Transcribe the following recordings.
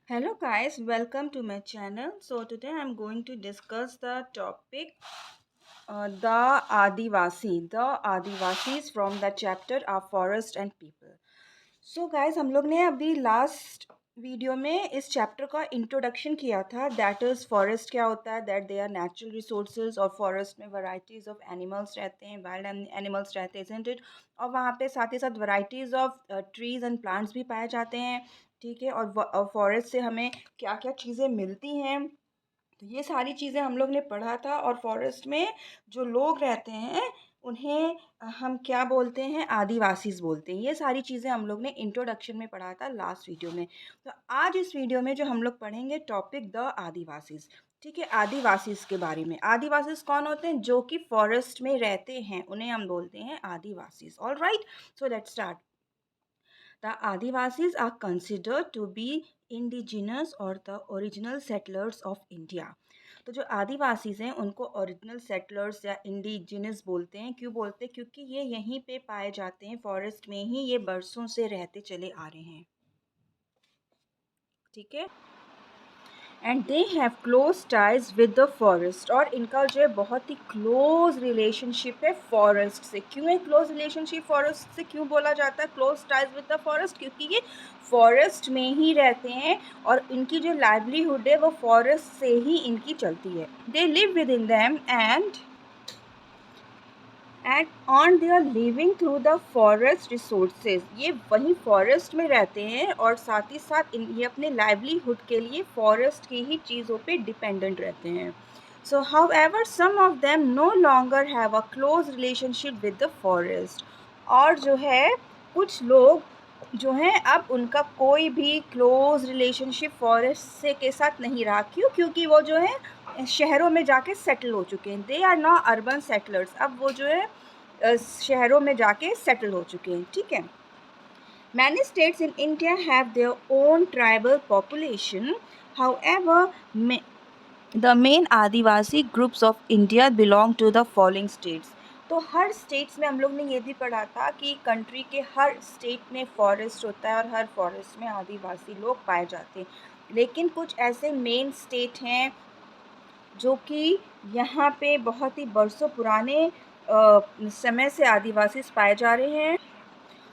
Hello guys, welcome to my channel. So today I'm going to discuss the topic the Adivasi. The Adivasis from the chapter of Forest and People. So guys, हम लोग ने अभी last video में इस chapter का introduction किया था. That is forest क्या होता है, that they are natural resources और फॉरेस्ट में वैराइटीज़ ऑफ एनिमल्स रहते हैं, वाइल्ड एनिमल्स रहते हैं, इजंट इट. और वहाँ पे साथ ही साथ varieties of trees and plants भी पाए जाते हैं. ठीक है. और फॉरेस्ट से हमें क्या क्या चीज़ें मिलती हैं, तो ये सारी चीज़ें हम लोग ने पढ़ा था. और फॉरेस्ट में जो लोग रहते हैं उन्हें हम क्या बोलते हैं, आदिवासीज बोलते हैं. ये सारी चीज़ें हम लोग ने इंट्रोडक्शन में पढ़ा था लास्ट वीडियो में. तो आज इस वीडियो में जो हम लोग पढ़ेंगे टॉपिक द आदिवासीज. ठीक है. आदिवासीज के बारे में. आदिवासीज कौन होते हैं? जो कि फॉरेस्ट में रहते हैं उन्हें हम बोलते हैं Adivasis. All right. So let's start. The Adivasis are considered to be indigenous or the original settlers of India. तो जो आदिवासीज हैं उनको ओरिजिनल सेटलर्स या इंडिजिनस बोलते हैं. क्यों बोलते हैं? क्योंकि ये यहीं पे पाए जाते हैं, फॉरेस्ट में ही ये बरसों से रहते चले आ रहे हैं. ठीक है. And they have close ties with the forest. और इनका जो है बहुत ही क्लोज रिलेशनशिप है फॉरेस्ट से. क्यों है क्लोज रिलेशनशिप फॉरेस्ट से? क्यों बोला जाता है close ties with the forest? क्योंकि ये फॉरेस्ट में ही रहते हैं और इनकी जो लाइवलीहुड है वो फॉरेस्ट से ही इनकी चलती है. They live with in them and on they are living through the forest resources. ये वहीं फॉरेस्ट में रहते हैं और साथ ही साथ ये अपने लाइवलीहुड के लिए फॉरेस्ट की ही चीज़ों पे डिपेंडेंट रहते हैं. So however some of them no longer have a close relationship with the forest. और जो है कुछ लोग जो हैं अब उनका कोई भी क्लोज रिलेशनशिप फॉरेस्ट से के साथ नहीं रहा. क्यों? क्योंकि वो जो है शहरों में जाके सेटल हो चुके हैं. They are not urban settlers. अब वो जो है शहरों में जाके सेटल हो चुके हैं. ठीक है. Many states in India have their own tribal population. However, the main Adivasi groups of India belong to the following states. तो हर स्टेट्स में हम लोग ने ये भी पढ़ा था कि कंट्री के हर स्टेट में फॉरेस्ट होता है और हर फॉरेस्ट में आदिवासी लोग पाए जाते हैं. लेकिन कुछ ऐसे मेन स्टेट हैं जो कि यहाँ पे बहुत ही बरसों पुराने समय से आदिवासी पाए जा रहे हैं.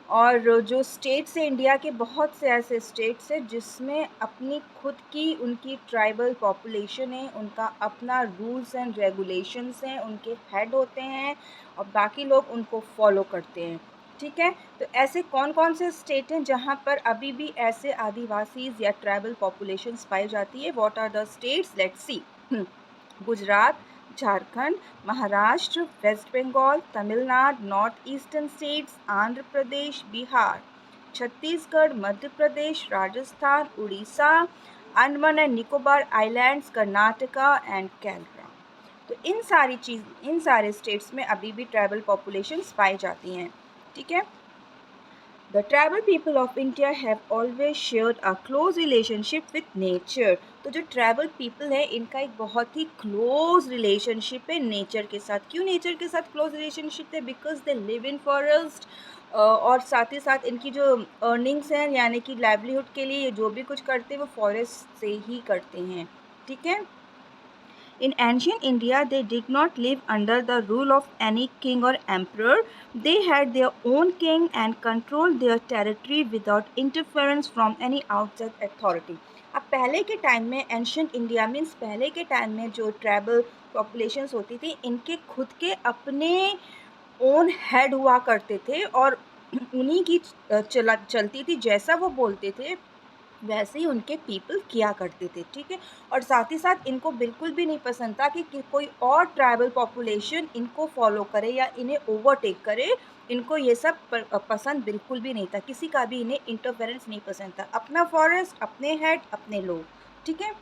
और जो स्टेट्स हैं इंडिया के, बहुत से ऐसे स्टेट्स हैं जिसमें अपनी खुद की उनकी ट्राइबल पॉपुलेशन है, उनका अपना रूल्स एंड रेगुलेशंस हैं, उनके हेड होते हैं और बाकी लोग उनको फॉलो करते हैं. ठीक है. तो ऐसे कौन कौन से स्टेट हैं जहाँ पर अभी भी ऐसे आदिवासीज या ट्राइबल पॉपुलेशंस पाई जाती है? What are the states? Let's see. Gujarat, Jharkhand, Maharashtra, west Bengal, Tamil Nadu, north eastern states, Andhra Pradesh, Bihar, Chhattisgarh, Madhya Pradesh, Rajasthan, Orissa, Andaman and Nicobar islands, Karnataka and Kerala. तो इन सारे स्टेट्स में अभी भी ट्राइबल पॉपुलेशंस पाई जाती हैं. ठीक है. The tribal people of India have always shared a close relationship with nature. तो जो ट्राइबल पीपल है इनका एक बहुत ही क्लोज रिलेशनशिप है नेचर के साथ. क्यों नेचर के साथ क्लोज रिलेशनशिप है? Because they live in forest. और साथ ही साथ इनकी जो अर्निंग्स हैं यानी कि लाइवलीहुड के लिए जो भी कुछ करते हैं वो फॉरेस्ट से ही करते हैं. ठीक है. In ancient India, they did not live under the rule of any king or emperor. They had their own king and controlled their territory without interference from any outside authority. अब पहले के time में ancient India means पहले के time में जो tribal populations होती थी इनके खुद के अपने ओन हेड हुआ करते थे और उन्हीं की चलती थी. जैसा वो बोलते थे वैसे ही उनके पीपल किया करते थे. ठीक है. और साथ ही साथ इनको बिल्कुल भी नहीं पसंद था कि कोई और ट्राइबल पॉपुलेशन इनको फॉलो करे या इन्हें ओवरटेक करे. इनको ये सब पसंद बिल्कुल भी नहीं था. किसी का भी इन्हें इंटरफेरेंस नहीं पसंद था. अपना फॉरेस्ट, अपने हेड, अपने लोग. ठीक है.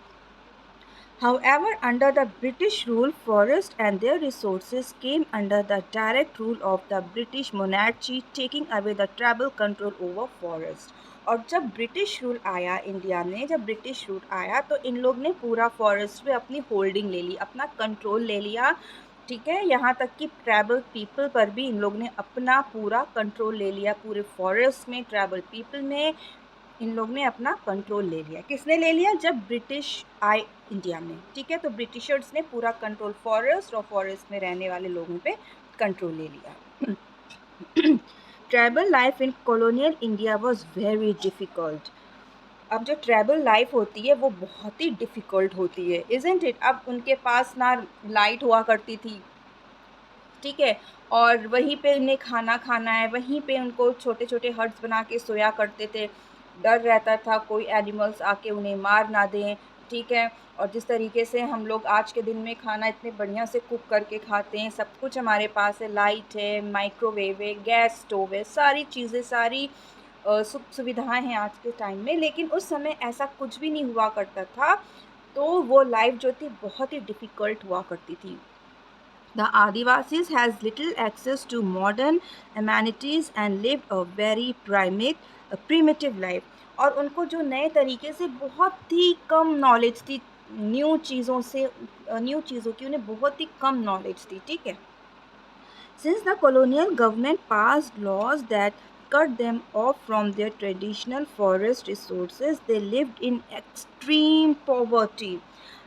However, under the British rule, forests and their resources came under the direct rule of the British monarchy, taking away the tribal control over forest. और जब ब्रिटिश रूल आया इंडिया में, जब ब्रिटिश रूल आया तो इन लोग ने पूरा फॉरेस्ट पे अपनी होल्डिंग ले ली, अपना कंट्रोल ले लिया. ठीक है. यहाँ तक कि ट्राइबल पीपल पर भी इन लोग ने अपना पूरा कंट्रोल ले लिया. पूरे फॉरेस्ट में, ट्राइबल पीपल में इन लोग ने अपना कंट्रोल ले लिया। किसने ले लिया? जब ब्रिटिश आए इंडिया में, ठीक है, तो ब्रिटिशर्स ने पूरा कंट्रोल फॉरेस्ट और फॉरेस्ट में रहने वाले लोगों पे कंट्रोल ले लिया। Tribal life in colonial India was very difficult. अब जो ट्राइबल लाइफ होती है वो बहुत ही डिफ़िकल्ट होती है, इज़न्ट इट? अब उनके पास ना लाइट हुआ करती थी, ठीक है, और वहीं पे उन्हें खाना खाना है, वहीं पे उनको छोटे छोटे हट्स बना के सोया करते थे। डर रहता था कोई एनिमल्स आके उन्हें मार ना दें, ठीक है। और जिस तरीके से हम लोग आज के दिन में खाना इतने बढ़िया से कुक करके खाते हैं, सब कुछ हमारे पास है, लाइट है, माइक्रोवेव है, गैस स्टोव है, सारी चीज़ें, सारी सुख सुविधाएं हैं आज के टाइम में, लेकिन उस समय ऐसा कुछ भी नहीं हुआ करता था। तो वो लाइफ जो थी बहुत ही डिफ़िकल्ट हुआ करती थी। The Adivasis has little access to modern amenities and lived a very primitive life. और उनको जो नए तरीके से बहुत ही कम नॉलेज थी, न्यू चीज़ों से, न्यू चीज़ों की उन्हें बहुत ही कम नॉलेज थी, ठीक है। Since the colonial government passed laws that cut them off from their traditional forest resources, they lived in extreme poverty.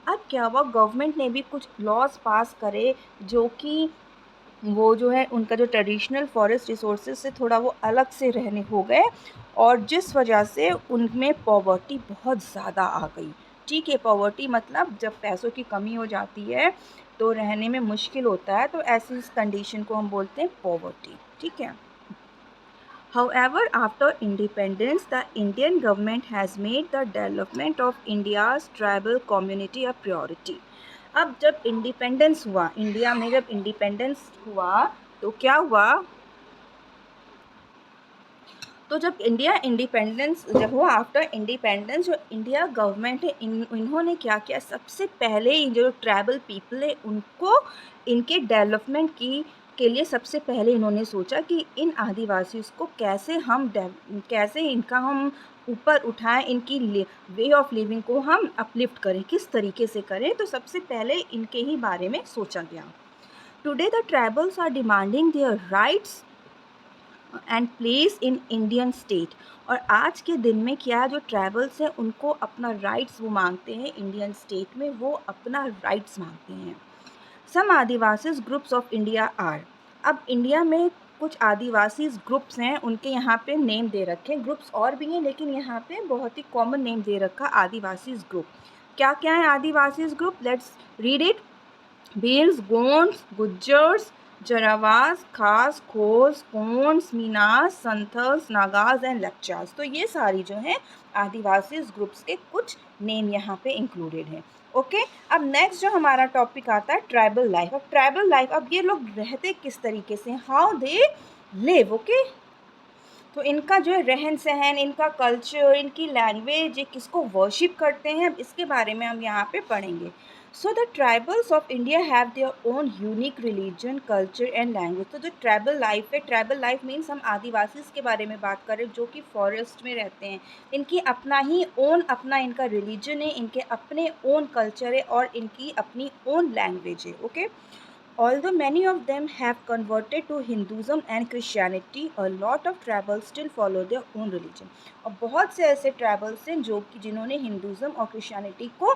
अब क्या हुआ, गवर्नमेंट ने भी कुछ लॉज पास करे जो कि वो जो है उनका जो ट्रेडिशनल फॉरेस्ट रिसोर्सेज से थोड़ा वो अलग से रहने हो गए, और जिस वजह से उनमें पॉवर्टी बहुत ज़्यादा आ गई, ठीक है। पॉवर्टी मतलब जब पैसों की कमी हो जाती है तो रहने में मुश्किल होता है, तो ऐसी इस कंडीशन को हम बोलते हैं पॉवर्टी, ठीक है। However, after independence, the Indian government has made the development of India's tribal community a priority. अब जब इंडिपेंडेंस हुआ, इंडिया में जब इंडिपेंडेंस हुआ तो क्या हुआ, तो जब इंडिया इंडिपेंडेंस जब हुआ, आफ्टर इंडिपेंडेंस जो इंडिया गवर्नमेंट है, इन्होंने क्या किया, सबसे पहले जो ट्राइबल पीपल है उनको इनके डेवलपमेंट की के लिए सबसे पहले इन्होंने सोचा कि इन आदिवासियों को कैसे इनका हम ऊपर उठाएं, इनकी वे ऑफ लिविंग को हम अपलिफ्ट करें, किस तरीके से करें, तो सबसे पहले इनके ही बारे में सोचा गया। Today the tribals are demanding their rights and place in Indian state. और आज के दिन में क्या, जो ट्राइबल्स हैं उनको अपना राइट्स वो मांगते हैं, इंडियन स्टेट में वो अपना राइट्स मांगते हैं। सम आदिवासी ग्रुप्स ऑफ इंडिया आर। अब इंडिया में कुछ आदिवासी ग्रुप्स हैं, उनके यहाँ पे नेम दे रखे हैं, ग्रुप्स और भी हैं लेकिन यहाँ पे बहुत ही कॉमन नेम दे रखा आदिवासी ग्रुप। क्या क्या है आदिवासी group? Let's read it. Bhils, Gonds, Gujjars, Jarawas, Khas, Khos, कोंड्स, मीनास, Santhals, Nagas and लेप्चास। तो ये सारी जो हैं आदिवासी ग्रुप्स के कुछ नेम यहाँ पे इंक्लूडेड हैं। ओके, अब नेक्स्ट जो हमारा टॉपिक आता है ट्राइबल लाइफ। अब ट्राइबल लाइफ, अब ये लोग रहते किस तरीके से, हाउ दे लिव, ओके। तो इनका जो है रहन सहन, इनका कल्चर, इनकी लैंग्वेज, ये किसको वर्शिप करते हैं, अब इसके बारे में हम यहाँ पे पढ़ेंगे। So the tribals of India have their own unique religion, culture and language. तो जो ट्राइबल लाइफ है, ट्राइबल लाइफ मीन्स हम आदिवासी के बारे में बात करें जो कि फॉरेस्ट में रहते हैं, इनकी अपना ही ओन, अपना इनका रिलीजन है, इनके अपने ओन कल्चर है और इनकी अपनी ओन लैंग्वेज है, okay. Although many of them have converted to Hinduism and Christianity, a lot of tribals still follow their own religion. और बहुत से ऐसे ट्राइबल्स हैं जो कि जिन्होंने हिंदुज़म और क्रिश्चियनिटी को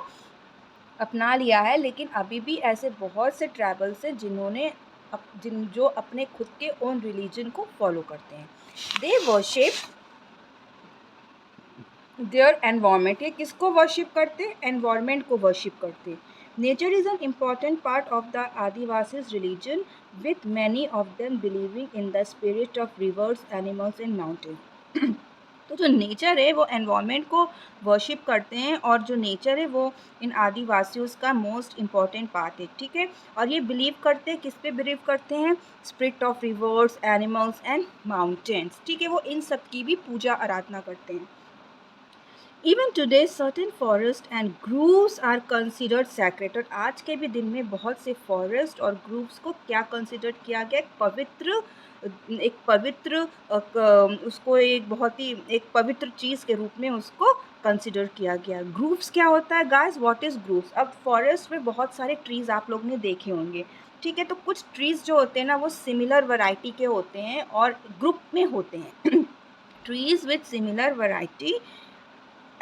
अपना लिया है, लेकिन अभी भी ऐसे बहुत से ट्राइबल्स हैं जिन्होंने जो अपने खुद के ओन रिलीजन को फॉलो करते हैं। They worship their environment. ये किसको वर्शिप करते? एनवायरमेंट को वर्शिप करते। Nature is an important part of the Adivasis religion, with many of them believing in the spirit of rivers, animals and mountains. तो जो नेचर है वो एनवायरनमेंट को वर्शिप करते हैं, और जो नेचर है वो इन आदिवासियों का मोस्ट इम्पॉर्टेंट पार्ट है, ठीक है। और ये बिलीव करते हैं, किस पे बिलीव करते हैं? Spirit of reverse, animals and mountains, ठीक है। वो इन सब की भी पूजा आराधना करते हैं। Even today, certain forests and groves are considered sacred। और आज के भी दिन में बहुत से फॉरेस्ट और ग्रूव्स को क्या कंसिडर किया गया? एक पवित्र उसको एक बहुत ही एक पवित्र चीज़ के रूप में उसको कंसिडर किया गया। ग्रूव्स क्या होता है गाइस? What is groves? अब फॉरेस्ट में बहुत सारे ट्रीज़ आप लोग ने देखे होंगे, ठीक है। तो कुछ ट्रीज़ जो होते हैं ना वो सिमिलर वैरायटी के होते हैं और ग्रुप में होते हैं। Trees with similar variety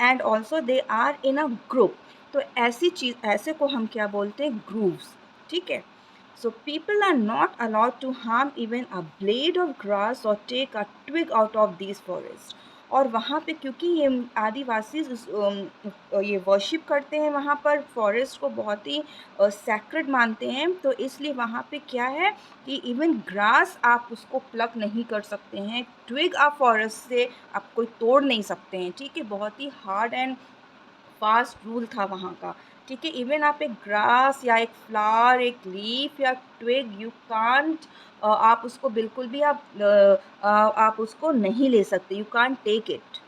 and also they are in a group. तो ऐसी चीज़, ऐसे को हम क्या बोलते हैं, ग्रूव्स, ठीक है। So people are not allowed to harm even a blade of grass और take a twig out of this forest. और वहाँ पे क्योंकि ये आदिवासी ये वर्शिप करते हैं, वहाँ पर फॉरेस्ट को बहुत ही सैक्रेड मानते हैं, तो इसलिए वहाँ पे क्या है कि इवन ग्रास आप उसको प्लक नहीं कर सकते हैं, ट्विग आप फॉरेस्ट से आप कोई तोड़ नहीं सकते हैं, ठीक है। बहुत ही हार्ड एंड फास्ट रूल था वहाँ का, ठीक है। इवन आप एक ग्रास या एक फ्लावर, एक लीफ या ट्विग, यू कांट, आप उसको बिल्कुल भी आप उसको नहीं ले सकते, you can't take it.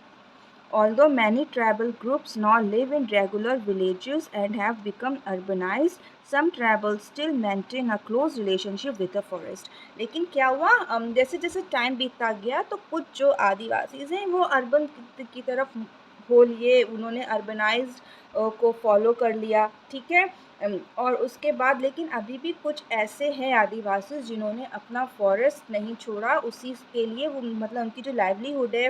Although many tribal groups now live in regular villages and have become urbanized, some tribals still maintain a close relationship with the forest. लेकिन क्या हुआ, जैसे जैसे टाइम बीतता गया तो कुछ जो आदिवासीज हैं वो अर्बन की तरफ हो लिए, उन्होंने अर्बनाइज्ड को फॉलो कर लिया, ठीक है। और उसके बाद लेकिन अभी भी कुछ ऐसे हैं आदिवासी जिन्होंने अपना फॉरेस्ट नहीं छोड़ा, उसी के लिए वो मतलब उनकी जो लाइवलीहुड है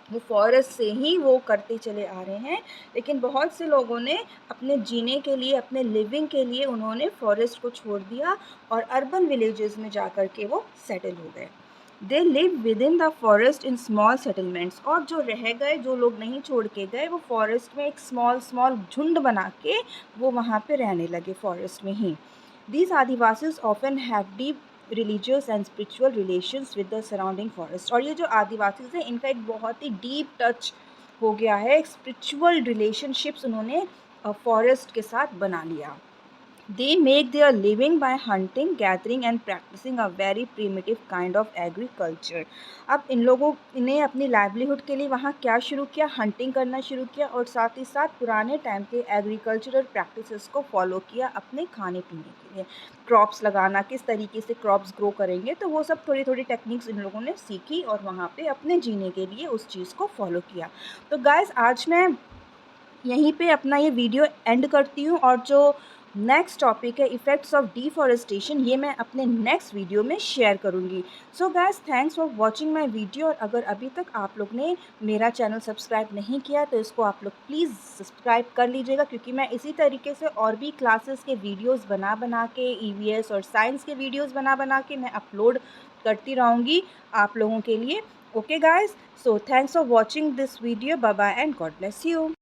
वो फॉरेस्ट से ही वो करते चले आ रहे हैं। लेकिन बहुत से लोगों ने अपने जीने के लिए, अपने लिविंग के लिए उन्होंने फॉरेस्ट को छोड़ दिया और अर्बन विलेजेस में जा कर के वो सेटल हो गए। दे live with in the forest in small settlements. और जो रह गए, जो लोग नहीं छोड़ के गए, वो फॉरेस्ट में एक स्मॉल स्मॉल झुंड बना के वो वहाँ पे रहने लगे फॉरेस्ट में ही। These Adivasis often have deep religious and spiritual relations with the surrounding forest। और ये जो आदिवासीज हैं इनका एक बहुत ही डीप टच हो गया है, एक स्पिरिचुअल रिलेशनशिप्स उन्होंने फॉरेस्ट के साथ बना लिया। They make their living by hunting, gathering and practicing a very primitive kind of agriculture। अब इन लोगों ने अपनी लाइवलीहुड के लिए वहाँ क्या शुरू किया, हंटिंग करना शुरू किया और साथ ही साथ पुराने टाइम के एग्रीकल्चरल प्रैक्टिसेस को फॉलो किया अपने खाने पीने के लिए। क्रॉप्स लगाना, किस तरीके से क्रॉप्स ग्रो करेंगे, तो वो सब थोड़ी थोड़ी टेक्निक्स इन लोगों ने सीखी और वहाँ पे अपने जीने के लिए उस चीज़ को फॉलो किया। तो गाइस आज मैं यहीं पे अपना ये वीडियो एंड करती हूँ और जो नेक्स्ट टॉपिक है इफ़ेक्ट्स ऑफ डिफॉरेस्टेशन, ये मैं अपने नेक्स्ट वीडियो में शेयर करूँगी। So guys thanks for watching my video. और अगर अभी तक आप लोग ने मेरा चैनल सब्सक्राइब नहीं किया तो इसको आप लोग प्लीज़ सब्सक्राइब कर लीजिएगा, क्योंकि मैं इसी तरीके से और भी क्लासेस के वीडियोज़ बना बना के, EVS और साइंस के वीडियोज़ बना बना के मैं अपलोड करती रहूँगी आप लोगों के लिए। Okay guys, so thanks for watching this video, bye bye and God bless you.